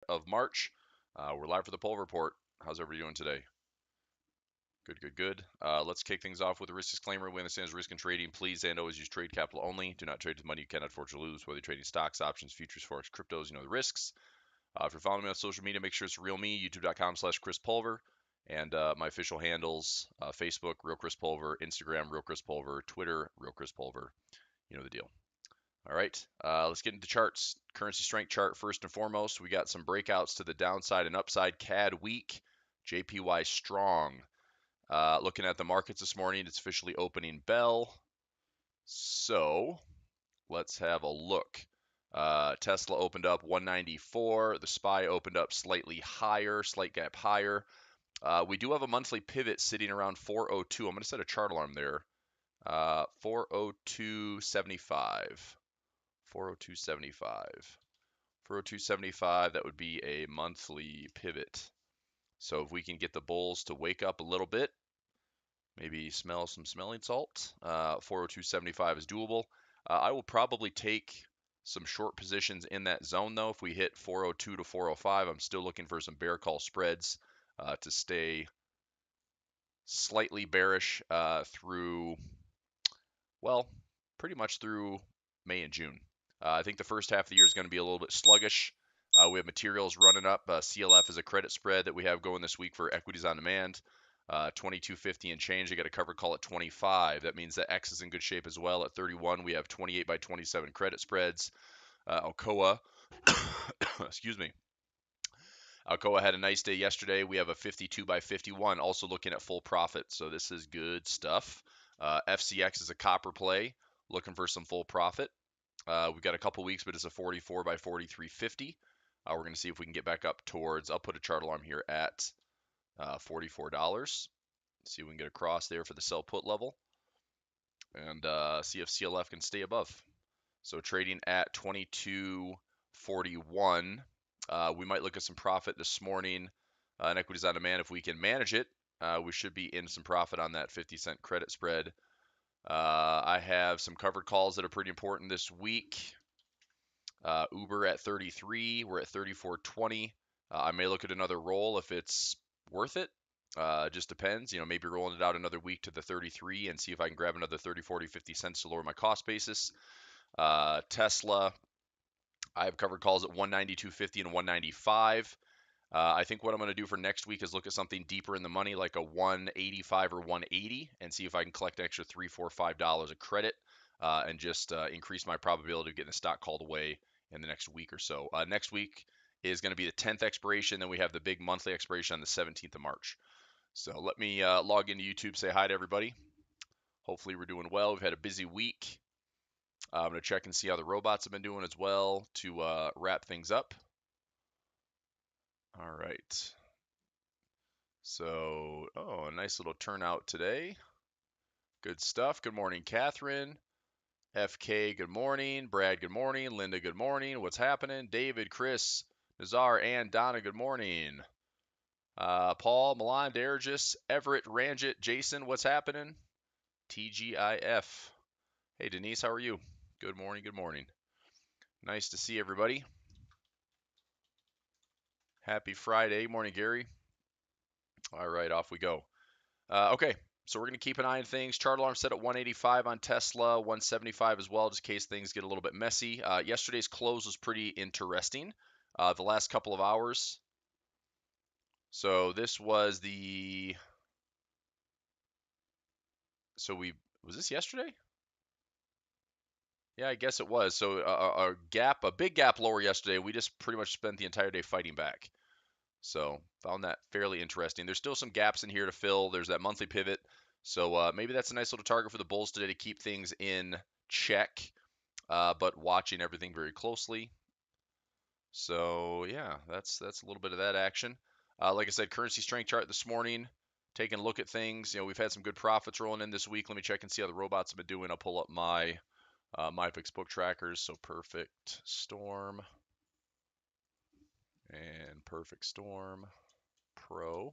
of March. We're live for the Pulver Report. How's everybody doing today? Good, good, good. Let's kick things off with a risk disclaimer. We understand risk in trading. Please and always use trade capital only. Do not trade with money you cannot afford to lose, whether you're trading stocks, options, futures, forex, cryptos. You know the risks. If you're following me on social media, make sure it's real me, youtube.com/Chris Pulver. And my official handles, Facebook, Real Chris Pulver, Instagram, Real Chris Pulver, Twitter, Real Chris Pulver. You know the deal. All right, let's get into charts. Currency strength chart first and foremost. We got some breakouts to the downside and upside. CAD weak, JPY strong. Looking at the markets this morning, it's officially opening bell. So let's have a look. Tesla opened up 194. The SPY opened up slightly higher, slight gap higher. We do have a monthly pivot sitting around 402. I'm going to set a chart alarm there. 402.75. 402.75. 402.75, that would be a monthly pivot. So if we can get the bulls to wake up a little bit, maybe smell some smelling salt, 402.75 is doable. I will probably take some short positions in that zone though. If we hit 402 to 405, I'm still looking for some bear call spreads to stay slightly bearish through, well, pretty much through May and June. I think the first half of the year is going to be a little bit sluggish. We have materials running up. CLF is a credit spread that we have going this week for equities on demand. 22.50 and change. I got a covered call at 25. That means that X is in good shape as well. At 31, we have 28 by 27 credit spreads. Alcoa, excuse me. Alcoa had a nice day yesterday. We have a 52 by 51, also looking at full profit. So this is good stuff. FCX is a copper play, looking for some full profit. We've got a couple weeks, but it's a 44 by 43.50. We're going to see if we can get back up towards, I'll put a chart alarm here at $44. See if we can get across there for the sell put level. And see if CLF can stay above. So trading at 22.41. We might look at some profit this morning in equities on demand. If we can manage it, we should be in some profit on that 50-cent credit spread. I have some covered calls that are pretty important this week. Uber at 33. We're at 34.20. I may look at another roll if it's worth it. Just depends. Maybe rolling it out another week to the 33 and see if I can grab another 30, 40, 50 cents to lower my cost basis. Tesla, I have covered calls at 192.50 and 195. I think what I'm going to do for next week is look at something deeper in the money, like a 185 or 180, and see if I can collect an extra $3, $4, $5 of credit and just increase my probability of getting the stock called away in the next week or so. Next week is going to be the 10th expiration. Then we have the big monthly expiration on the 17th of March. So let me log into YouTube, say hi to everybody. Hopefully we're doing well. We've had a busy week. I'm going to check and see how the robots have been doing as well to wrap things up. All right. So, a nice little turnout today. Good stuff. Good morning, Catherine. FK, good morning. Brad, good morning. Linda, good morning. What's happening? David, Chris, Nazar, and Donna, good morning. Paul, Milan, Dargis, Everett, Ranjit, Jason, what's happening? TGIF. Hey, Denise, how are you? Good morning, good morning. Nice to see everybody. Happy Friday. Morning, Gary. All right, off we go. Okay, so we're going to keep an eye on things. Chart alarm set at 185 on Tesla, 175 as well, just in case things get a little bit messy. Yesterday's close was pretty interesting. The last couple of hours. So this was the. Was this yesterday? Yeah, I guess it was. So a big gap lower yesterday. We just pretty much spent the entire day fighting back. So found that fairly interesting. There's still some gaps in here to fill. There's that monthly pivot. So maybe that's a nice little target for the bulls today to keep things in check, but watching everything very closely. So yeah, that's a little bit of that action. Like I said, currency strength chart this morning. Taking a look at things. We've had some good profits rolling in this week. Let me check and see how the robots have been doing. I'll pull up my MyFix book trackers. So Perfect Storm and Perfect Storm Pro.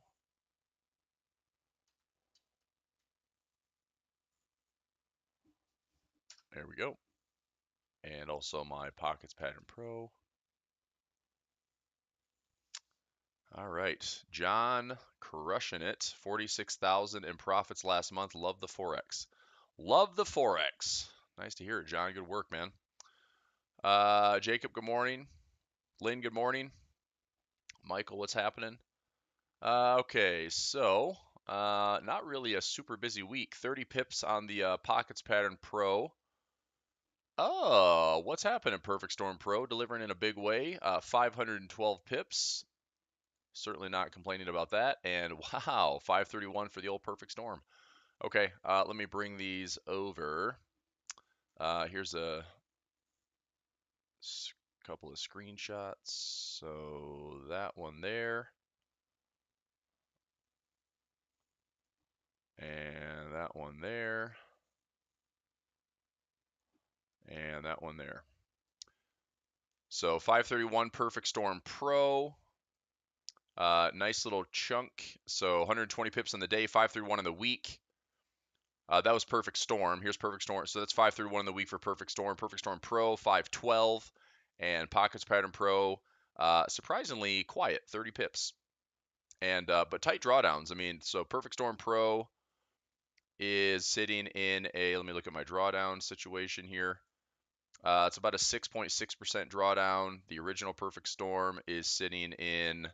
There we go. And also my Pockets Pattern Pro. All right, John crushing it. 46,000 in profits last month. Love the Forex. Love the Forex. Nice to hear it, John. Good work, man. Jacob, good morning. Lynn, good morning. Michael, what's happening? Okay, so not really a super busy week. 30 pips on the Pockets Pattern Pro. Oh, what's happening, Perfect Storm Pro? Delivering in a big way. 512 pips. Certainly not complaining about that. And wow, 531 for the old Perfect Storm. Okay, let me bring these over. Here's a couple of screenshots. So that one there. And that one there. And that one there. So 531 Perfect Storm Pro. Nice little chunk. So 120 pips on the day, 531 in the week. That was Perfect Storm. Here's Perfect Storm. So that's 531 in the week for Perfect Storm. Perfect Storm Pro, 512. And Pockets Pattern Pro, surprisingly quiet, 30 pips. And but tight drawdowns. I mean, so Perfect Storm Pro is sitting in a, let me look at my drawdown situation here. It's about a 6.6% drawdown. The original Perfect Storm is sitting in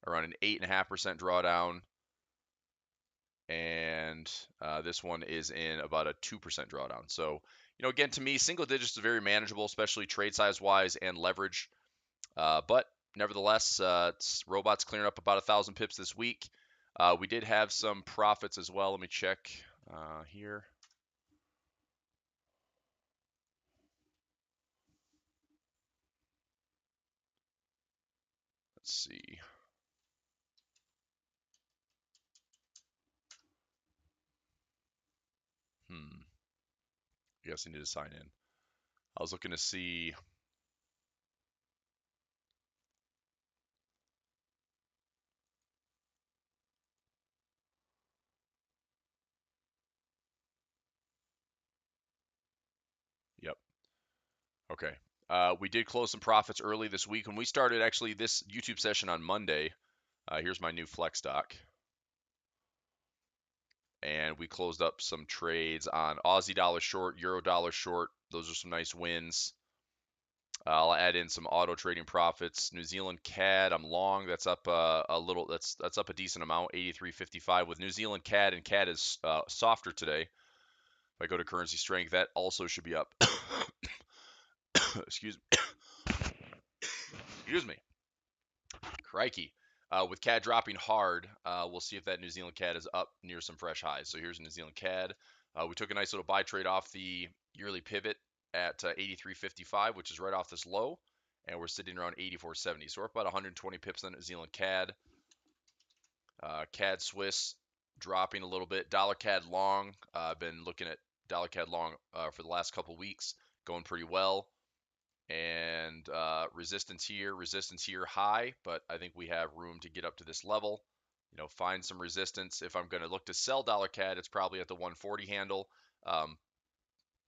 around an 8.5% drawdown. And this one is in about a 2% drawdown. So, you know, again, to me, single digits is very manageable, especially trade size wise and leverage. But nevertheless, robots clearing up about 1,000 pips this week. We did have some profits as well. Let me check here. Let's see. I guess I need to sign in. I was looking to see. Yep. Okay. We did close some profits early this week. When we started actually this YouTube session on Monday, here's my new flex stock. And we closed up some trades on Aussie dollar short, Euro dollar short. Those are some nice wins. I'll add in some auto trading profits. New Zealand CAD, I'm long. That's up a little. That's up a decent amount, 83.55 with New Zealand CAD, and CAD is softer today. If I go to currency strength, that also should be up. Excuse me. Excuse me. Crikey. With CAD dropping hard, we'll see if that New Zealand CAD is up near some fresh highs. So here's New Zealand CAD. We took a nice little buy trade off the yearly pivot at 83.55, which is right off this low, and we're sitting around 84.70. So we're up about 120 pips on New Zealand CAD. CAD Swiss dropping a little bit. Dollar CAD long. I've been looking at dollar CAD long for the last couple weeks, going pretty well. And resistance here high, but I think we have room to get up to this level. You know, find some resistance. If I'm going to look to sell dollar CAD, it's probably at the 140 handle.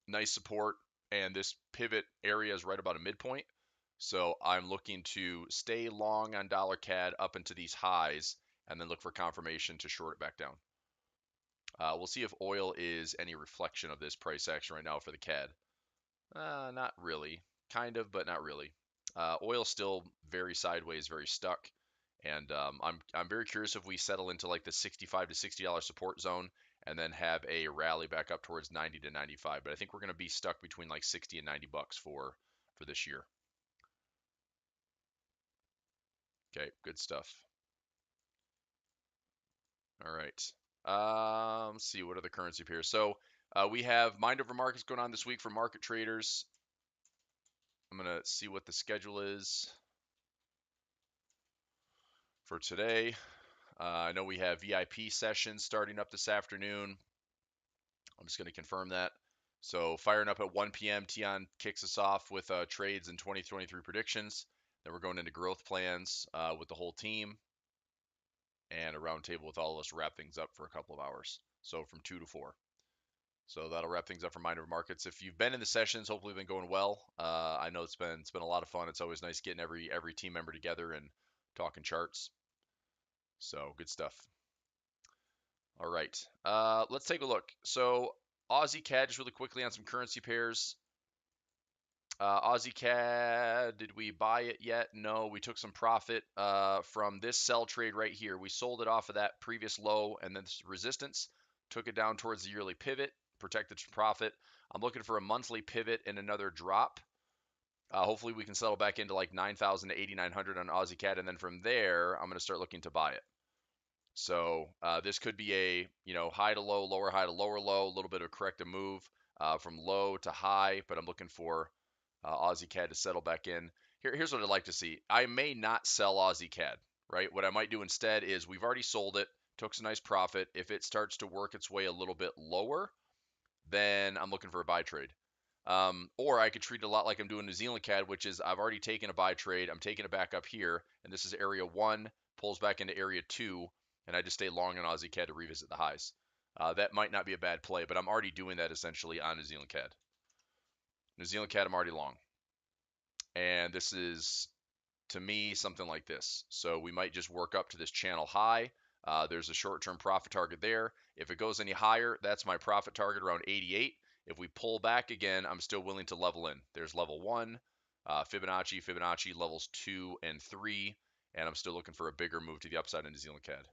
Nice support, and this pivot area is right about a midpoint. So I'm looking to stay long on dollar CAD up into these highs, and then look for confirmation to short it back down. We'll see if oil is any reflection of this price action right now for the CAD. Not really. Kind of, but not really. Oil's still very sideways, very stuck. And I'm very curious if we settle into like the 65 to $60 support zone and then have a rally back up towards 90 to 95. But I think we're going to be stuck between like 60 and 90 bucks for this year. Okay, good stuff. All right. Let's see what other currency pairs. So we have mind over markets going on this week for market traders. I'm going to see what the schedule is for today. I know we have VIP sessions starting up this afternoon. I'm just going to confirm that. So firing up at 1 p.m. Tion kicks us off with trades and 2023 predictions. Then we're going into growth plans with the whole team and a roundtable with all of us to wrap things up for a couple of hours. So from 2 to 4. So that'll wrap things up for Mind Over Markets. If you've been in the sessions, hopefully been going well. I know it's been a lot of fun. It's always nice getting every team member together and talking charts. So good stuff. All right, let's take a look. So Aussie CAD, just really quickly on some currency pairs. Aussie CAD, did we buy it yet? No, we took some profit from this sell trade right here. We sold it off of that previous low and then this resistance, took it down towards the yearly pivot, protected some profit. I'm looking for a monthly pivot and another drop. Hopefully we can settle back into like 9,000 to 8,900 on Aussie CAD, and then from there I'm going to start looking to buy it. So this could be a high to low, lower high to lower low, a little bit of a corrective move from low to high, but I'm looking for Aussie CAD to settle back in. Here's what I'd like to see. I may not sell Aussie CAD, right? What I might do instead is we've already sold it, took some nice profit. If it starts to work its way a little bit lower, then I'm looking for a buy trade. Or I could treat it a lot like I'm doing New Zealand CAD, which is I've already taken a buy trade. I'm taking it back up here, and this is area 1, pulls back into area 2, and I just stay long on Aussie CAD to revisit the highs. That might not be a bad play, but I'm already doing that essentially on New Zealand CAD. New Zealand CAD, I'm already long. And this is, to me, something like this. So we might just work up to this channel high. There's a short-term profit target there. If it goes any higher, that's my profit target around 88. If we pull back again, I'm still willing to level in. There's level 1, Fibonacci levels 2 and 3, and I'm still looking for a bigger move to the upside in New Zealand CAD.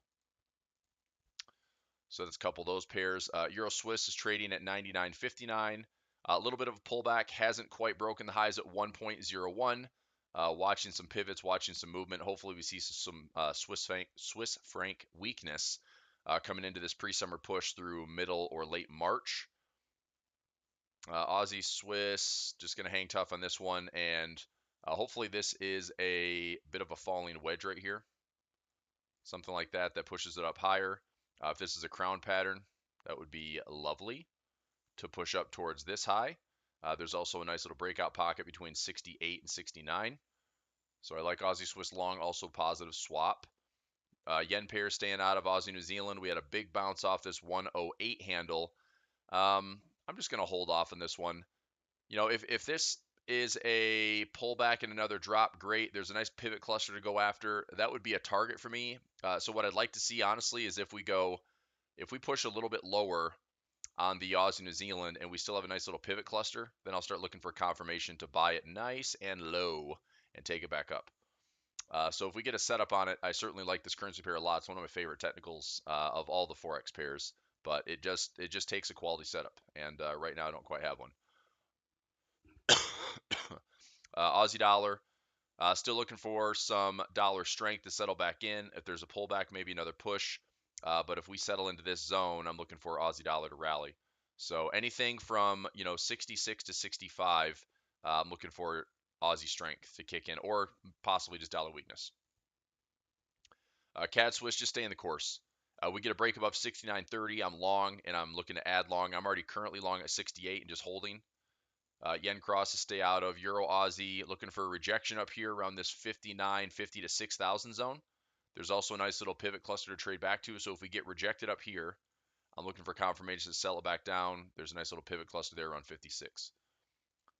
So let's couple those pairs. Euro Swiss is trading at 99.59. A little bit of a pullback, hasn't quite broken the highs at 1.01. Watching some pivots, watching some movement. Hopefully we see some Swiss franc weakness coming into this pre-summer push through middle or late March. Aussie Swiss, just going to hang tough on this one, and hopefully this is a bit of a falling wedge right here. Something like that pushes it up higher. If this is a crown pattern, that would be lovely to push up towards this high. There's also a nice little breakout pocket between 68 and 69. So I like Aussie Swiss long, also positive swap. Yen pair staying out of Aussie New Zealand. We had a big bounce off this 108 handle. I'm just going to hold off on this one. If this is a pullback and another drop, great. There's a nice pivot cluster to go after. That would be a target for me. So what I'd like to see, honestly, is if we push a little bit lower on the Aussie New Zealand and we still have a nice little pivot cluster, then I'll start looking for confirmation to buy it nice and low and take it back up. So if we get a setup on it, I certainly like this currency pair a lot. It's one of my favorite technicals of all the Forex pairs, but it just takes a quality setup, and right now I don't quite have one. Aussie dollar, still looking for some dollar strength to settle back in. If there's a pullback, maybe another push. But if we settle into this zone, I'm looking for Aussie dollar to rally. So anything from 66 to 65, I'm looking for Aussie strength to kick in, or possibly just dollar weakness. CAD Swiss, just stay in the course. We get a break above 69.30. I'm long, and I'm looking to add long. I'm already currently long at 68 and just holding. Yen cross to stay out of. Euro Aussie, looking for a rejection up here around this 59.50 to 6,000 zone. There's also a nice little pivot cluster to trade back to. So if we get rejected up here, I'm looking for confirmation to sell it back down. There's a nice little pivot cluster there around 56.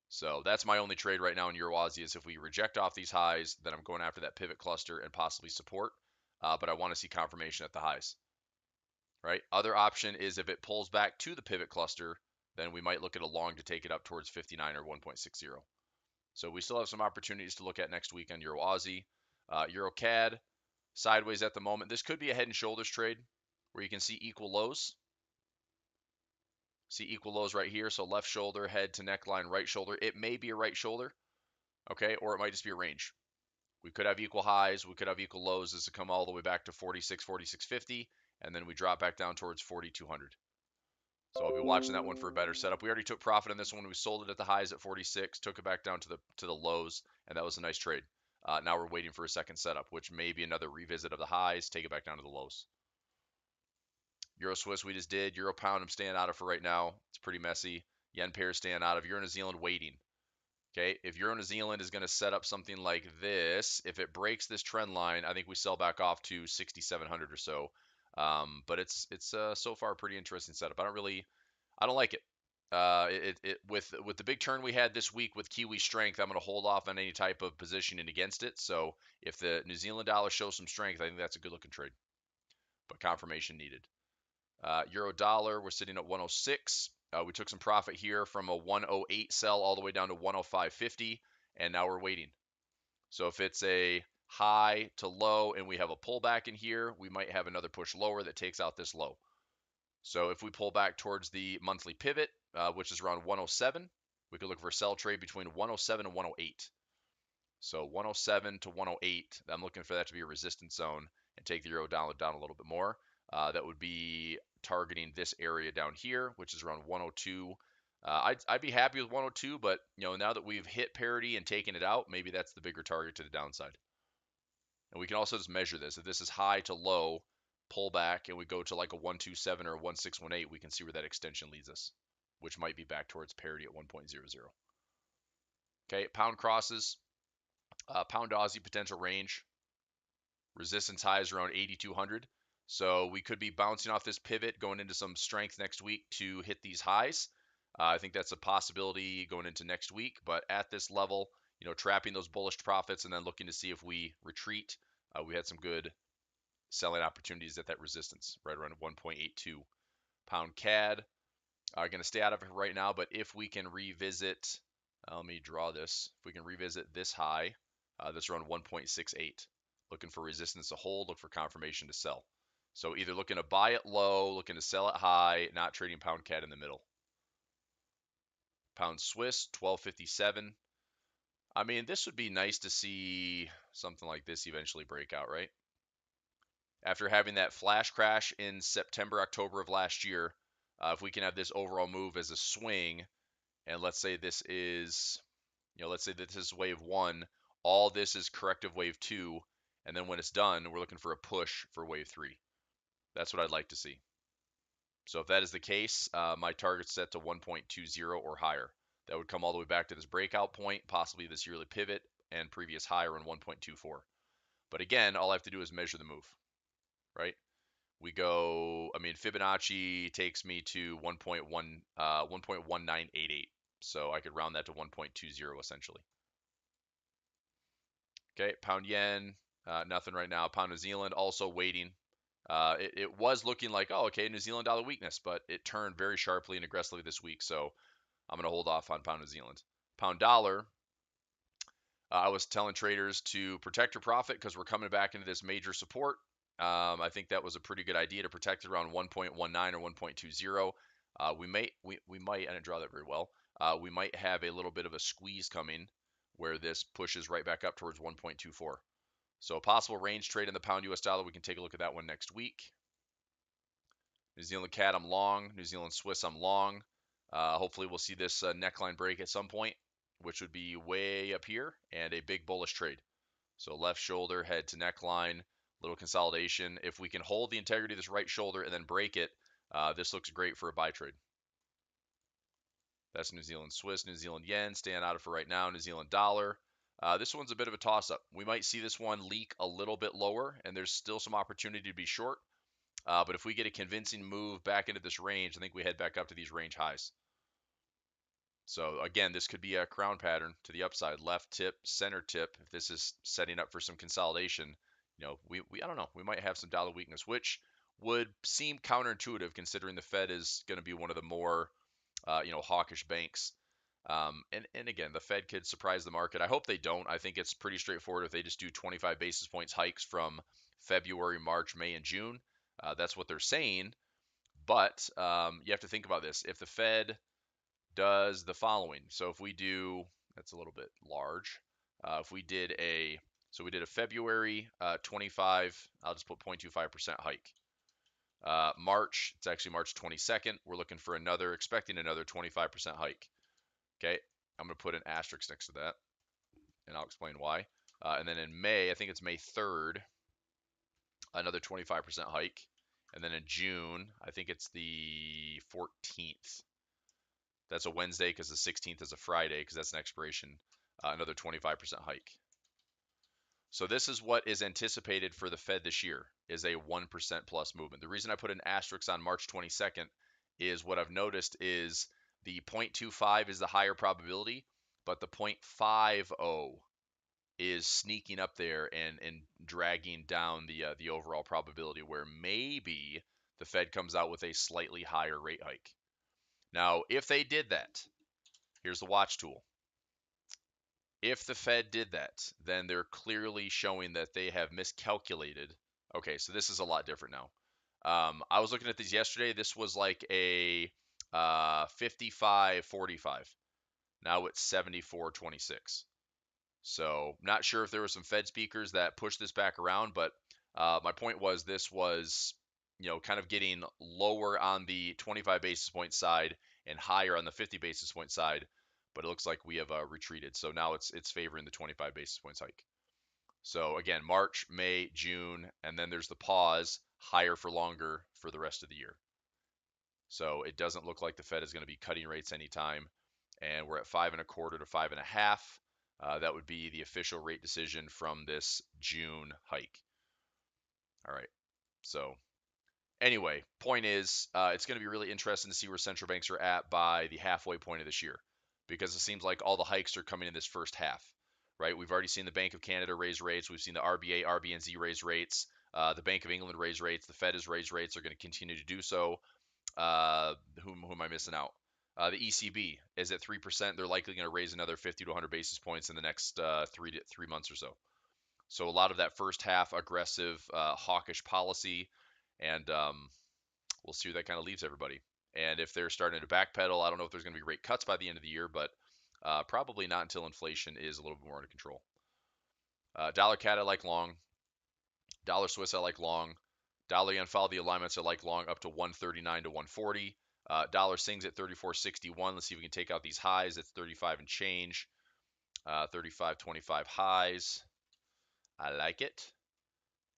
So that's my only trade right now in Euro Aussie is if we reject off these highs, then I'm going after that pivot cluster and possibly support. But I want to see confirmation at the highs. Right? Other option is if it pulls back to the pivot cluster, then we might look at a long to take it up towards 59 or 1.60. So we still have some opportunities to look at next week on Euro Aussie. Euro CAD, sideways at the moment. This could be a head and shoulders trade where you can see equal lows. See equal lows right here. So left shoulder, head to neckline, right shoulder. It may be a right shoulder, okay, or it might just be a range. We could have equal highs. We could have equal lows as to come all the way back to 46, 46.50, and then we drop back down towards 4,200. So I'll be watching that one for a better setup. We already took profit on this one. We sold it at the highs at 46, took it back down to the lows, and that was a nice trade. Now we're waiting for a second setup, which may be another revisit of the highs, take it back down to the lows. Euro Swiss we just did. Euro Pound I'm staying out of for right now. It's pretty messy. Yen pair staying out of. Euro New Zealand waiting. Okay, if Euro New Zealand is going to set up something like this, if it breaks this trend line, I think we sell back off to 6,700 or so. But it's so far a pretty interesting setup. I don't like it. With the big turn we had this week with Kiwi strength, I'm going to hold off on any type of positioning against it. So if the New Zealand dollar shows some strength, I think that's a good looking trade, but confirmation needed. Euro dollar, we're sitting at 106. We took some profit here from a 108 sell all the way down to 105.50, and now we're waiting. So if it's a high to low and we have a pullback in here, we might have another push lower that takes out this low. So if we pull back towards the monthly pivot, which is around 107, we could look for a sell trade between 107 and 108. So 107 to 108, I'm looking for that to be a resistance zone and take the euro down a little bit more. That would be targeting this area down here, which is around 102. I'd be happy with 102, but now that we've hit parity and taken it out, maybe that's the bigger target to the downside. And we can also just measure this. If this is high to low, pull back, and we go to like a 127 or a 1618, we can see where that extension leads us, which might be back towards parity at 1.00. Okay, pound crosses. Pound Aussie potential range. Resistance highs around 8,200. So we could be bouncing off this pivot going into some strength next week to hit these highs. I think that's a possibility going into next week. But at this level, trapping those bullish profits and then looking to see if we retreat. We had some good selling opportunities at that resistance, right around 1.82. Pound CAD. Going to stay out of it right now, but if we can revisit, let me draw this. If we can revisit this high, that's around 1.68. Looking for resistance to hold, look for confirmation to sell. So either looking to buy it low, looking to sell it high, not trading pound CAD in the middle. Pound Swiss, 1257. I mean, this would be nice to see something like this eventually break out, right? After having that flash crash in September, October of last year, if we can have this overall move as a swing, and let's say this is, let's say that this is wave one, all this is corrective wave two, and then when it's done, we're looking for a push for wave three. That's what I'd like to see. So if that is the case, my target's set to 1.20 or higher. That would come all the way back to this breakout point, possibly this yearly pivot, and previous high around 1.24. But again, all I have to do is measure the move, right? We go, Fibonacci takes me to 1.1988. So I could round that to 1.20 essentially. Okay, pound yen, nothing right now. Pound New Zealand also waiting. It was looking like, oh, okay, New Zealand dollar weakness, but it turned very sharply and aggressively this week. So I'm going to hold off on pound New Zealand. Pound dollar, I was telling traders to protect your profit because we're coming back into this major support. I think that was a pretty good idea to protect it around 1.19 or 1.20. We might, I didn't draw that very well. We might have a little bit of a squeeze coming where this pushes right back up towards 1.24. So a possible range trade in the pound US dollar, we can take a look at that one next week. New Zealand CAD, I'm long. New Zealand Swiss, I'm long. Hopefully we'll see this neckline break at some point, which would be way up here, and a big bullish trade. So left shoulder, head to neckline, little consolidation. If we can hold the integrity of this right shoulder and then break it, this looks great for a buy trade. That's New Zealand Swiss, New Zealand yen, staying out of for right now. New Zealand dollar. This one's a bit of a toss-up. We might see this one leak a little bit lower, and there's still some opportunity to be short. But if we get a convincing move back into this range, I think we head back up to these range highs. So again, this could be a crown pattern to the upside, left tip, center tip. If this is setting up for some consolidation, I don't know, we might have some dollar weakness, which would seem counterintuitive considering the Fed is going to be one of the more, hawkish banks. And again, the Fed could surprise the market. I hope they don't. I think it's pretty straightforward if they just do 25 basis points hikes from February, March, May, and June. That's what they're saying. But you have to think about this. If the Fed does the following, so if we do, that's a little bit large. If we did we did a February 25, I'll just put 0.25% hike. March, it's actually March 22nd. We're looking for expecting another 25% hike. Okay, I'm going to put an asterisk next to that, and I'll explain why. And then in May, I think it's May 3rd, another 25% hike. And then in June, I think it's the 14th. That's a Wednesday because the 16th is a Friday because that's an expiration. Another 25% hike. So this is what is anticipated for the Fed this year, is a 1% plus movement. The reason I put an asterisk on March 22nd is what I've noticed is The 0.25 is the higher probability, but the 0.50 is sneaking up there and dragging down the overall probability where maybe the Fed comes out with a slightly higher rate hike. Now, if they did that, here's the watch tool. If the Fed did that, then they're clearly showing that they have miscalculated. Okay, so this is a lot different now. I was looking at these yesterday. This was like a 55-45. Now it's 74-26. So not sure if there were some Fed speakers that pushed this back around, but my point was this was, kind of getting lower on the 25 basis point side and higher on the 50 basis point side. But it looks like we have retreated. So now it's favoring the 25 basis points hike. So again, March, May, June, and then there's the pause, higher for longer for the rest of the year. So it doesn't look like the Fed is going to be cutting rates anytime. And we're at 5.25 to 5.5. That would be the official rate decision from this June hike. All right. So anyway, point is, it's going to be really interesting to see where central banks are at by the halfway point of this year, because it seems like all the hikes are coming in this first half, right? We've already seen the Bank of Canada raise rates. We've seen the RBA, RBNZ raise rates. The Bank of England raise rates. The Fed has raised rates. They're going to continue to do so. Who am I missing out? The ECB is at 3%. They're likely going to raise another 50 to 100 basis points in the next 3 months or so. So a lot of that first half aggressive, hawkish policy, and we'll see where that kind of leaves everybody. And if they're starting to backpedal, I don't know if there's going to be rate cuts by the end of the year, but probably not until inflation is a little bit more under control. Dollar CAD I like long. Dollar Swiss I like long. Dollar yen follow the alignments I like long up to 139 to 140. Dollar Sing's at 34.61. Let's see if we can take out these highs. It's 35 and change. 35.25 highs. I like it.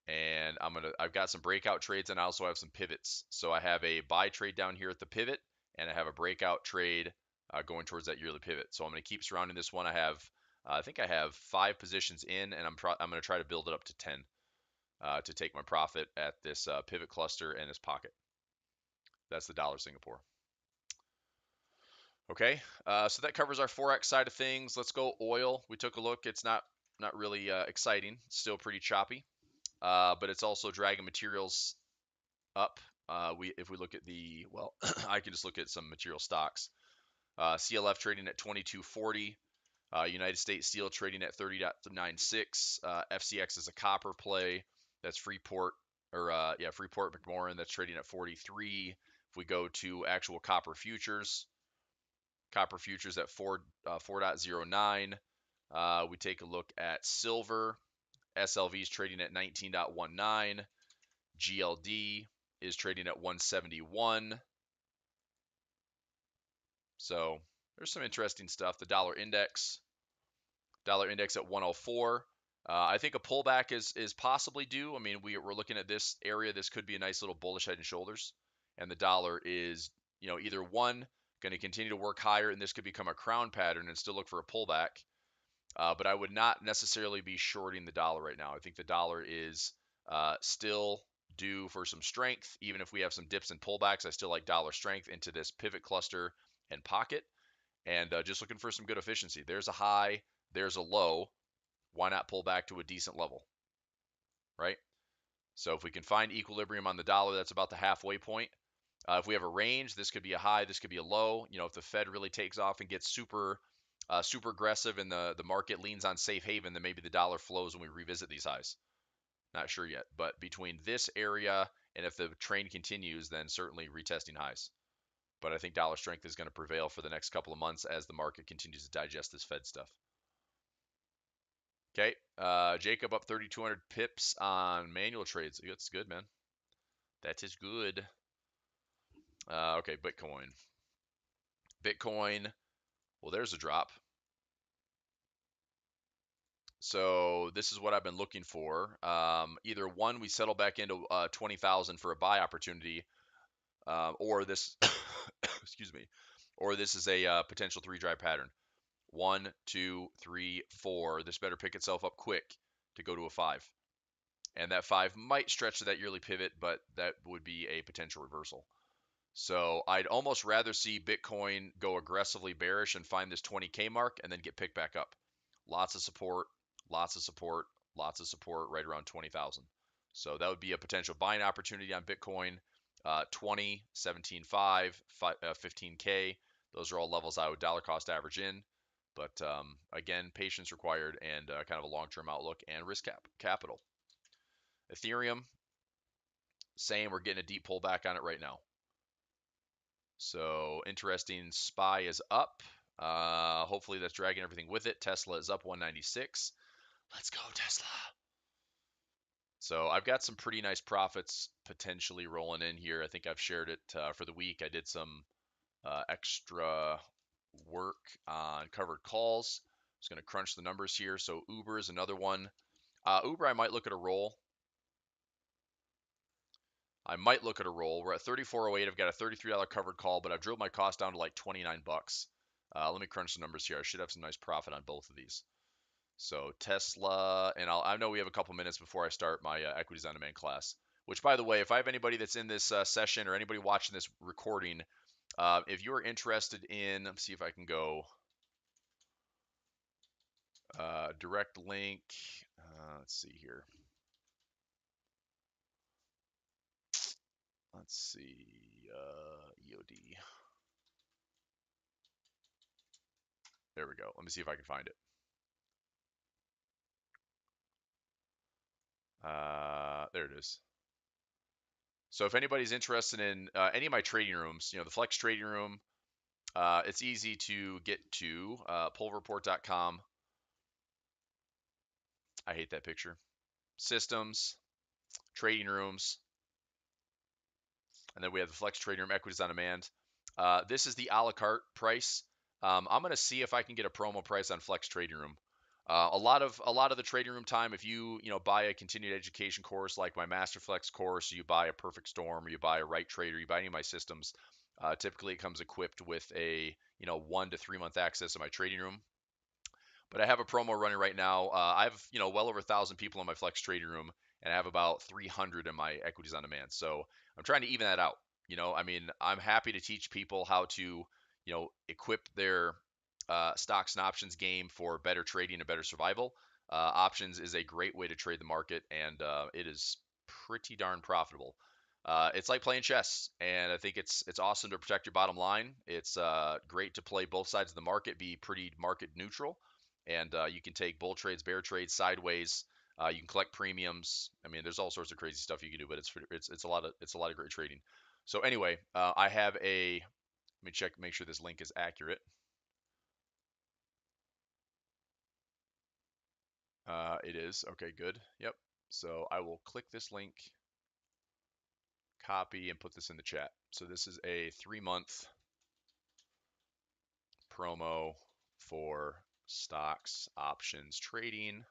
And I've got some breakout trades, and I also have some pivots. So I have a buy trade down here at the pivot, and I have a breakout trade going towards that yearly pivot. So I'm going to keep surrounding this one. I think I have 5 positions in, and I'm going to try to build it up to 10 to take my profit at this pivot cluster and this pocket. That's the dollar Singapore. Okay, so that covers our forex side of things. Let's go oil. We took a look. It's not really exciting. It's still pretty choppy, but it's also dragging materials up. If we look at I can just look at some material stocks. CLF trading at 22.40. United States Steel trading at 30.96. FCX is a copper play. That's Freeport McMoran. That's trading at 43. If we go to actual copper futures at 4.09. We take a look at silver. SLV is trading at 19.19. GLD is trading at 171. So there's some interesting stuff. The dollar index at 104. I think a pullback is possibly due. I mean, we're looking at this area. This could be a nice little bullish head and shoulders, and the dollar is, either one, going to continue to work higher, and this could become a crown pattern and still look for a pullback. But I would not necessarily be shorting the dollar right now. I think the dollar is still due for some strength. Even if we have some dips and pullbacks, I still like dollar strength into this pivot cluster and pocket. And just looking for some good efficiency. There's a high, there's a low. Why not pull back to a decent level, right? So if we can find equilibrium on the dollar, that's about the halfway point. If we have a range, this could be a high, this could be a low. If the Fed really takes off and gets super aggressive and the market leans on safe haven, then maybe the dollar flows when we revisit these highs. Not sure yet, but between this area and if the trend continues, then certainly retesting highs. But I think dollar strength is going to prevail for the next couple of months as the market continues to digest this Fed stuff. Okay, Jacob up 3,200 pips on manual trades. That's good, man. That is good. Okay, Bitcoin. Well, there's a drop. So this is what I've been looking for. Either one, we settle back into 20,000 for a buy opportunity, or this, excuse me, or this is a potential 3 drive pattern. 1, 2, 3, 4. This better pick itself up quick to go to a 5. And that 5 might stretch to that yearly pivot, but that would be a potential reversal. So I'd almost rather see Bitcoin go aggressively bearish and find this 20K mark and then get picked back up. Lots of support, lots of support, lots of support right around 20,000. So that would be a potential buying opportunity on Bitcoin. 20, 17.5, 15K. Those are all levels I would dollar cost average in. But again, patience required and kind of a long-term outlook and risk capital. Ethereum, same. We're getting a deep pullback on it right now. So interesting. SPY is up. Hopefully that's dragging everything with it. Tesla is up 196. Let's go, Tesla. So I've got some pretty nice profits potentially rolling in here. I think I've shared it for the week. I did some extra work on covered calls. Just going to crunch the numbers here. So Uber is another one. Uber, I might look at a roll. We're at 34.08. I've got a $33 covered call, but I've drilled my cost down to like 29 bucks. Let me crunch the numbers here. I should have some nice profit on both of these. So Tesla, and I know we have a couple minutes before I start my equities on demand class. Which, by the way, if I have anybody that's in this session or anybody watching this recording, if you're interested in, let's see if I can go direct link. Let's see here. Let's see, EOD. There we go. Let me see if I can find it. There it is. So if anybody's interested in any of my trading rooms, the Flex Trading Room, it's easy to get to pulverreport.com. I hate that picture. Systems, trading rooms, and then we have the Flex Trading Room, equities on demand. This is the a la carte price. I'm going to see if I can get a promo price on Flex Trading Room. A lot of the trading room time, if you buy a continued education course like my Masterflex course, you buy a Perfect Storm, or you buy a Right Trader, you buy any of my systems, typically it comes equipped with a 1 to 3 month access to my trading room. But I have a promo running right now. I have well over 1,000 people in my Flex Trading Room, and I have about 300 in my Equities on Demand. So I'm trying to even that out. I'm happy to teach people how to equip their stocks and options game for better trading and better survival. Options is a great way to trade the market, and it is pretty darn profitable. It's like playing chess, and I think it's awesome to protect your bottom line. It's great to play both sides of the market, be pretty market neutral, and you can take bull trades, bear trades, sideways. You can collect premiums. There's all sorts of crazy stuff you can do, but it's a lot of great trading. So anyway, I have a. Let me check, make sure this link is accurate. It is. Okay, good. Yep. So I will click this link, copy, and put this in the chat. So this is a 3-month promo for stocks options trading.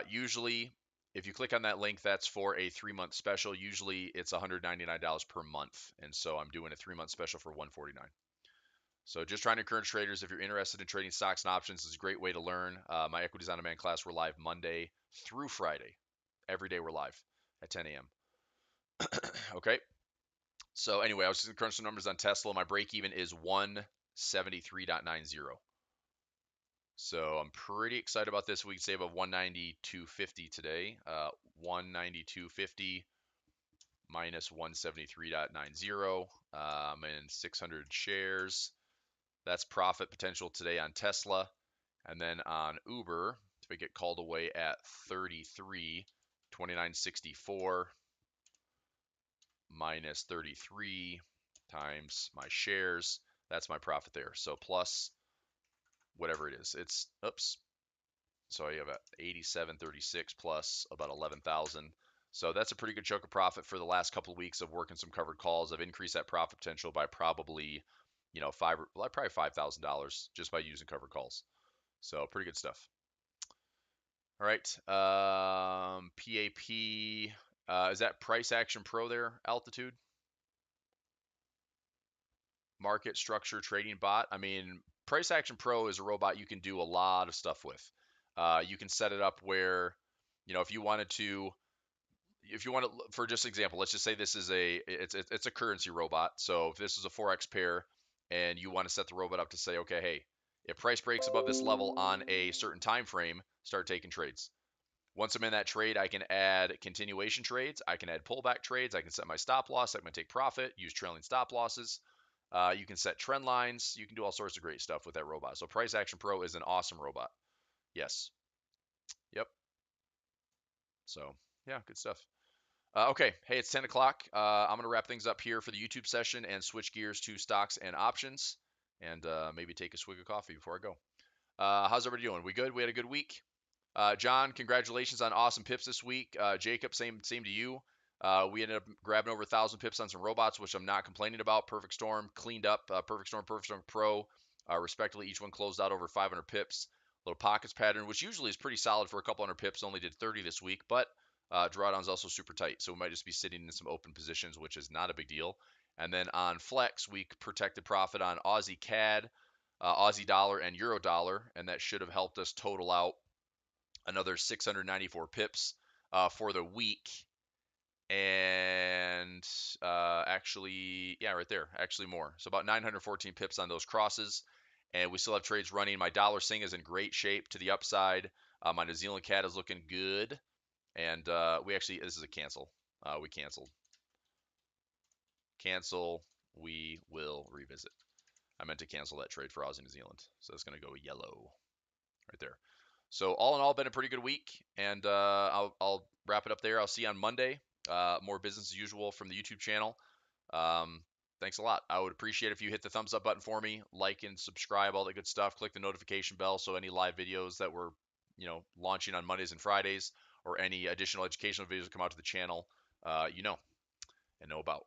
Usually, if you click on that link, that's for a 3-month special. Usually it's $199 per month. And so I'm doing a 3-month special for $149. So just trying to encourage traders, if you're interested in trading stocks and options, it's a great way to learn. My Equities on Demand class, we're live Monday through Friday. Every day we're live at 10 a.m. Okay. So anyway, I was just going to crunch some numbers on Tesla. My break even is 173.90. So I'm pretty excited about this. We can save of 192.50 today. 192.50 minus 173.90. And 600 shares. That's profit potential today on Tesla. And then on Uber, if we get called away at 33, 29.64 minus 33 times my shares, that's my profit there. So plus whatever it is, it's, oops. So you have 87.36 plus about 11,000. So that's a pretty good chunk of profit for the last couple of weeks of working some covered calls. I've increased that profit potential by probably, probably $5,000 just by using covered calls. So pretty good stuff. All right. PAP. Is that Price Action Pro there? Altitude? Market Structure Trading Bot. Price Action Pro is a robot you can do a lot of stuff with. You can set it up where, if you wanted to, if you want to, for just example, let's just say this is it's a currency robot. So if this is a forex pair, and you want to set the robot up to say, okay, hey, if price breaks above this level on a certain time frame, start taking trades. Once I'm in that trade, I can add continuation trades. I can add pullback trades. I can set my stop loss. I'm going to take profit, use trailing stop losses. You can set trend lines. You can do all sorts of great stuff with that robot. So Price Action Pro is an awesome robot. Yes. Yep. So yeah, good stuff. Okay. Hey, it's 10 o'clock. I'm going to wrap things up here for the YouTube session and switch gears to stocks and options, and maybe take a swig of coffee before I go. How's everybody doing? We good? We had a good week. John, congratulations on awesome pips this week. Jacob, same to you. We ended up grabbing over 1,000 pips on some robots, which I'm not complaining about. Perfect Storm cleaned up. Perfect Storm Pro, respectively, each one closed out over 500 pips. Little pockets pattern, which usually is pretty solid for a couple hundred pips. Only did 30 this week, but drawdown's also super tight, so we might just be sitting in some open positions, which is not a big deal. And then on Flex, we protected profit on Aussie CAD, Aussie dollar, and Euro dollar, and that should have helped us total out another 694 pips for the week. And actually, yeah, right there, actually more. So about 914 pips on those crosses. And we still have trades running. My dollar sing is in great shape to the upside. My New Zealand CAD is looking good. And we actually, this is a cancel. We canceled. Cancel. We will revisit. I meant to cancel that trade for Aussie New Zealand. So it's going to go yellow right there. So all in all, been a pretty good week, and I'll wrap it up there. I'll see you on Monday. More business as usual from the YouTube channel. Thanks a lot. I would appreciate if you hit the thumbs up button for me, like and subscribe, all that good stuff. Click the notification bell so any live videos that we're launching on Mondays and Fridays, or any additional educational videos that come out to the channel, and know about.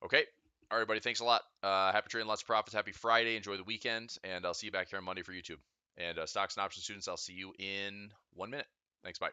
Okay. All right, everybody. Thanks a lot. Happy trading, lots of profits. Happy Friday. Enjoy the weekend, and I'll see you back here on Monday for YouTube. And stocks and options students, I'll see you in 1 minute. Thanks. Bye.